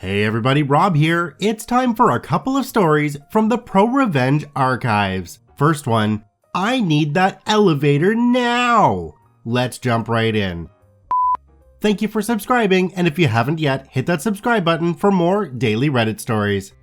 Hey everybody, Rob here. It's time for a couple of stories from the ProRevenge archives. First one, I need that elevator now. Let's jump right in. Thank you for subscribing, and if you haven't yet, hit that subscribe button for more daily Reddit stories.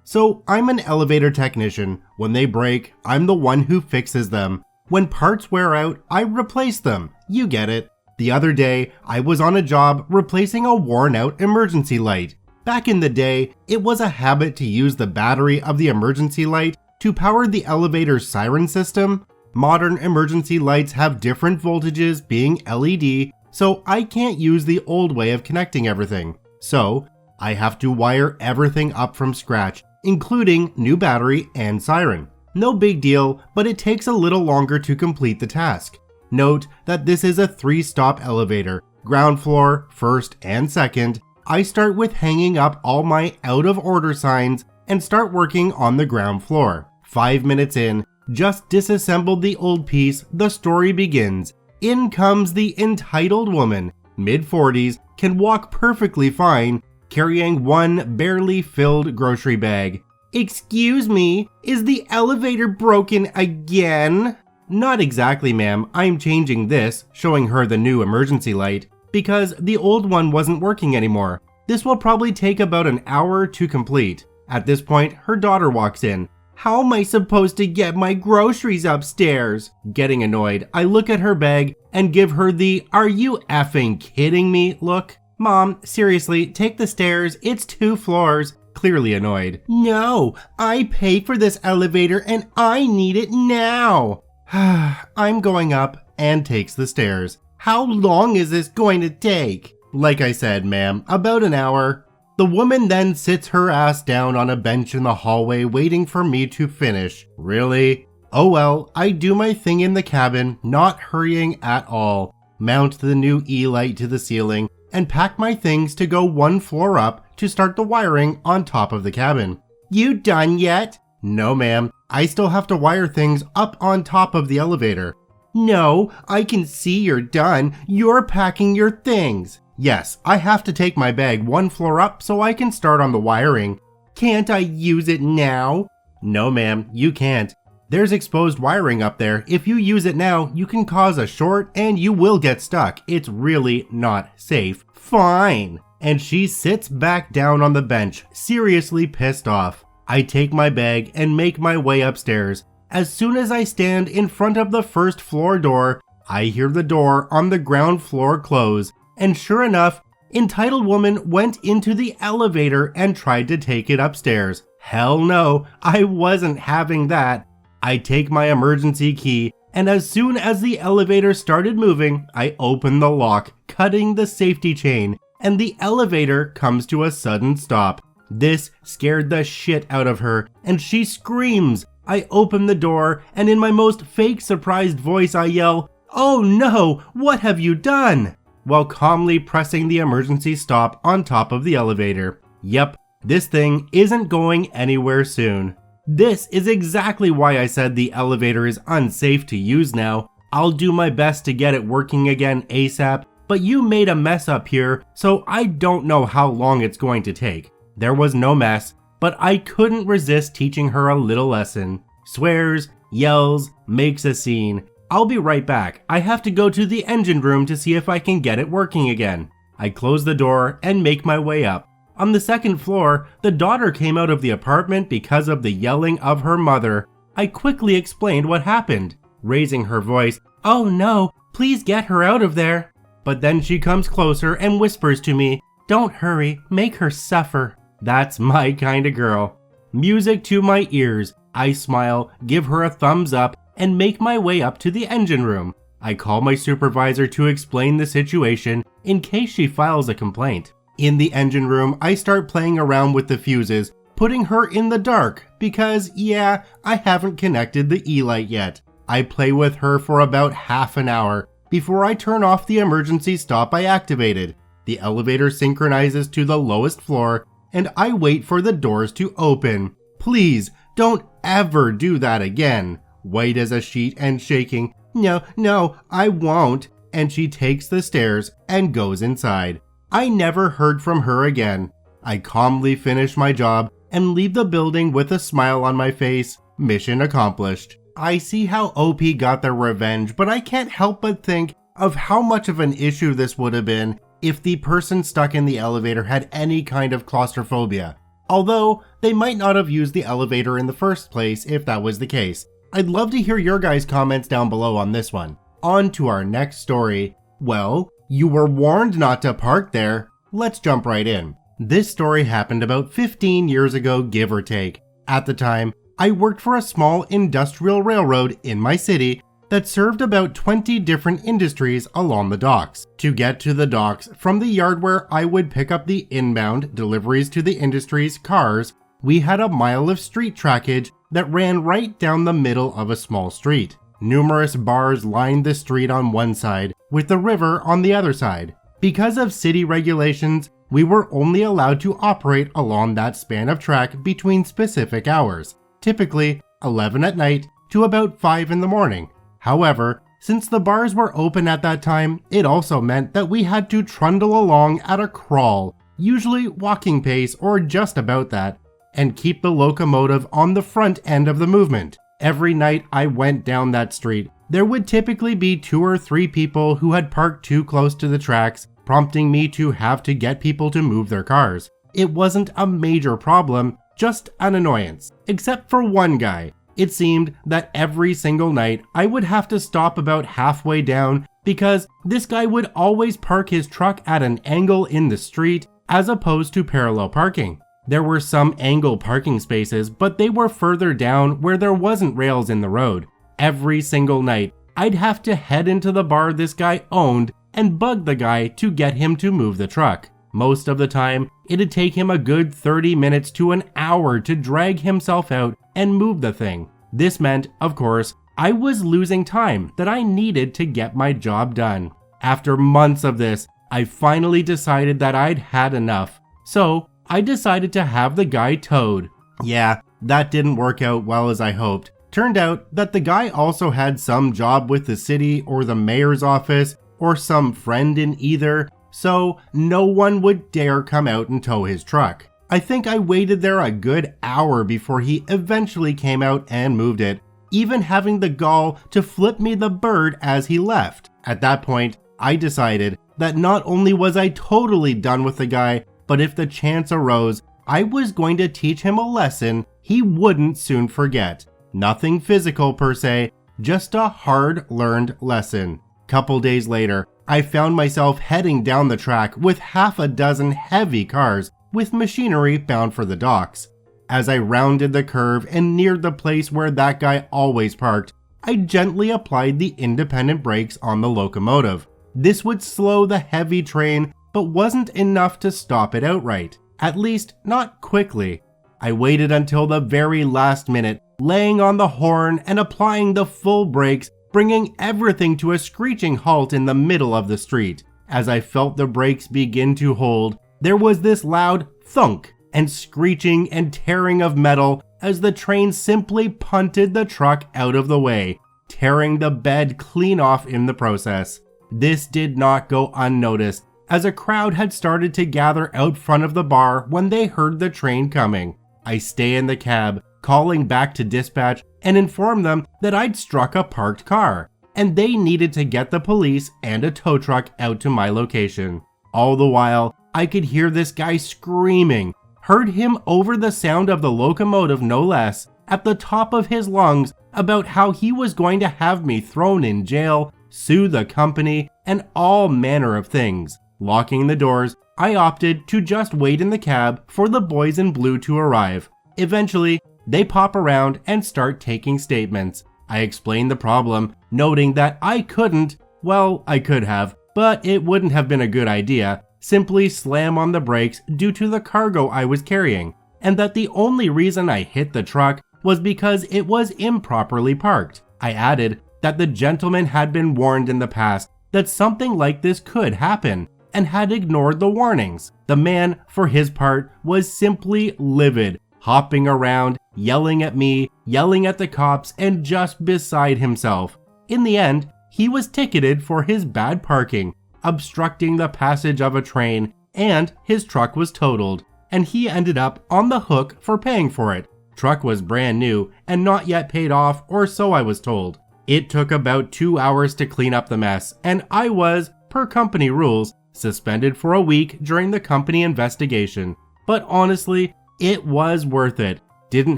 So, I'm an elevator technician. When they break, I'm the one who fixes them. When parts wear out, I replace them. You get it. The other day, I was on a job replacing a worn-out emergency light. Back in the day, it was a habit to use the battery of the emergency light to power the elevator's siren system. Modern emergency lights have different voltages, being LED, so I can't use the old way of connecting everything. So, I have to wire everything up from scratch, including new battery and siren. No big deal, but it takes a little longer to complete the task. Note that this is a 3-stop elevator, ground floor, first and second. I start with hanging up all my out of order signs and start working on the ground floor. 5 minutes in, just disassembled the old piece, the story begins. In comes the entitled woman, mid-40s, can walk perfectly fine, carrying one barely filled grocery bag. Excuse me, is the elevator broken again? Not exactly, ma'am. I'm changing this, showing her the new emergency light, because the old one wasn't working anymore. This will probably take about an hour to complete. At this point, her daughter walks in. How am I supposed to get my groceries upstairs? Getting annoyed, I look at her bag and give her the "are you effing kidding me" look. Mom, seriously, take the stairs, it's 2 floors. Clearly annoyed. No, I pay for this elevator and I need it now. I'm going up and takes the stairs. How long is this going to take? Like I said, ma'am, about an hour. The woman then sits her ass down on a bench in the hallway waiting for me to finish. Really? Oh well, I do my thing in the cabin, not hurrying at all. Mount the new E-light to the ceiling and pack my things to go 1 floor up to start the wiring on top of the cabin. You done yet? No, ma'am. I still have to wire things up on top of the elevator. No, I can see you're done. You're packing your things. Yes, I have to take my bag 1 floor up so I can start on the wiring. Can't I use it now? No, ma'am, you can't. There's exposed wiring up there. If you use it now, you can cause a short and you will get stuck. It's really not safe. Fine. And she sits back down on the bench, seriously pissed off. I take my bag and make my way upstairs. As soon as I stand in front of the first floor door, I hear the door on the ground floor close. And sure enough, entitled woman went into the elevator and tried to take it upstairs. Hell no, I wasn't having that. I take my emergency key, and as soon as the elevator started moving, I open the lock, cutting the safety chain, and the elevator comes to a sudden stop. This scared the shit out of her, and she screams. I open the door, and in my most fake surprised voice I yell, "Oh no, what have you done?" while calmly pressing the emergency stop on top of the elevator. Yep, this thing isn't going anywhere soon. This is exactly why I said the elevator is unsafe to use now. I'll do my best to get it working again ASAP, but you made a mess up here, so I don't know how long it's going to take. There was no mess, but I couldn't resist teaching her a little lesson. Swears, yells, makes a scene. I'll be right back. I have to go to the engine room to see if I can get it working again. I close the door and make my way up. On the second floor, the daughter came out of the apartment because of the yelling of her mother. I quickly explained what happened, raising her voice, "Oh no, please get her out of there." But then she comes closer and whispers to me, "Don't hurry, make her suffer." That's my kind of girl. Music to my ears. I smile, give her a thumbs up, and make my way up to the engine room. I call my supervisor to explain the situation in case she files a complaint. In the engine room, I start playing around with the fuses, putting her in the dark because, yeah, I haven't connected the E-light yet. I play with her for about half an hour before I turn off the emergency stop I activated. The elevator synchronizes to the lowest floor, and I wait for the doors to open. Please, don't ever do that again. White as a sheet and shaking. No, I won't. And she takes the stairs and goes inside. I never heard from her again. I calmly finish my job and leave the building with a smile on my face. Mission accomplished. I see how OP got their revenge, but I can't help but think of how much of an issue this would have been if the person stuck in the elevator had any kind of claustrophobia. Although, they might not have used the elevator in the first place if that was the case. I'd love to hear your guys' comments down below on this one. On to our next story. Well, you were warned not to park there. Let's jump right in. This story happened about 15 years ago, give or take. At the time, I worked for a small industrial railroad in my city that served about 20 different industries along the docks. To get to the docks from the yard where I would pick up the inbound deliveries to the industry's cars, we had a mile of street trackage that ran right down the middle of a small street. Numerous bars lined the street on one side, with the river on the other side. Because of city regulations, we were only allowed to operate along that span of track between specific hours, typically 11 at night to about 5 in the morning. However, since the bars were open at that time, it also meant that we had to trundle along at a crawl, usually walking pace or just about that, and keep the locomotive on the front end of the movement. Every night I went down that street, there would typically be 2 or 3 people who had parked too close to the tracks, prompting me to have to get people to move their cars. It wasn't a major problem, just an annoyance. Except for one guy. It seemed that every single night I would have to stop about halfway down because this guy would always park his truck at an angle in the street as opposed to parallel parking. There were some angle parking spaces, but they were further down where there wasn't rails in the road. Every single night, I'd have to head into the bar this guy owned and bug the guy to get him to move the truck. Most of the time, it'd take him a good 30 minutes to an hour to drag himself out and move the thing. This meant, of course, I was losing time that I needed to get my job done. After months of this, I finally decided that I'd had enough. So, I decided to have the guy towed. Yeah, that didn't work out well as I hoped. Turned out that the guy also had some job with the city or the mayor's office or some friend in either, so no one would dare come out and tow his truck. I think I waited there a good hour before he eventually came out and moved it, even having the gall to flip me the bird as he left. At that point, I decided that not only was I totally done with the guy, but if the chance arose, I was going to teach him a lesson he wouldn't soon forget. Nothing physical per se, just a hard-learned lesson. Couple days later, I found myself heading down the track with half a dozen heavy cars with machinery bound for the docks. As I rounded the curve and neared the place where that guy always parked, I gently applied the independent brakes on the locomotive. This would slow the heavy train, but wasn't enough to stop it outright. At least, not quickly. I waited until the very last minute, laying on the horn and applying the full brakes, bringing everything to a screeching halt in the middle of the street. As I felt the brakes begin to hold, there was this loud thunk and screeching and tearing of metal as the train simply punted the truck out of the way, tearing the bed clean off in the process. This did not go unnoticed, as a crowd had started to gather out front of the bar when they heard the train coming. I stay in the cab, calling back to dispatch and inform them that I'd struck a parked car, and they needed to get the police and a tow truck out to my location. All the while, I could hear this guy screaming, heard him over the sound of the locomotive no less, at the top of his lungs about how he was going to have me thrown in jail, sue the company, and all manner of things. Locking the doors, I opted to just wait in the cab for the boys in blue to arrive. Eventually, they pop around and start taking statements. I explained the problem, noting that I couldn't, well, I could have, but it wouldn't have been a good idea, simply slam on the brakes due to the cargo I was carrying, and that the only reason I hit the truck was because it was improperly parked. I added that the gentleman had been warned in the past that something like this could happen, and had ignored the warnings. The man, for his part, was simply livid, hopping around, yelling at me, yelling at the cops, and just beside himself. In the end, he was ticketed for his bad parking, obstructing the passage of a train, and his truck was totaled. and he ended up on the hook for paying for it. Truck was brand new and not yet paid off, or so I was told. It took about 2 hours to clean up the mess, and I was, per company rules, suspended for a week during the company investigation. But honestly, it was worth it. Didn't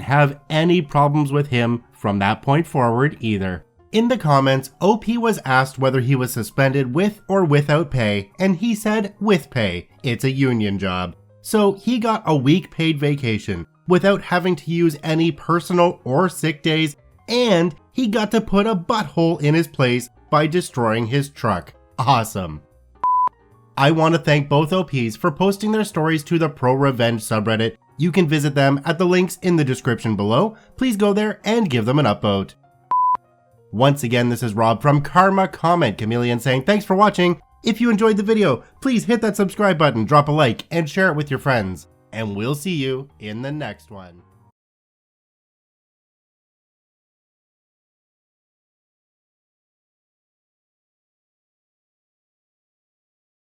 have any problems with him from that point forward either. In the comments, OP was asked whether he was suspended with or without pay, and he said with pay. It's a union job. So he got a week paid vacation without having to use any personal or sick days, and he got to put a butthole in his place by destroying his truck. Awesome. I want to thank both OPs for posting their stories to the ProRevenge subreddit. You can visit them at the links in the description below. Please go there and give them an upvote. Once again, this is Rob from Karma Comment Chameleon saying thanks for watching. If you enjoyed the video, please hit that subscribe button, drop a like, and share it with your friends. And we'll see you in the next one.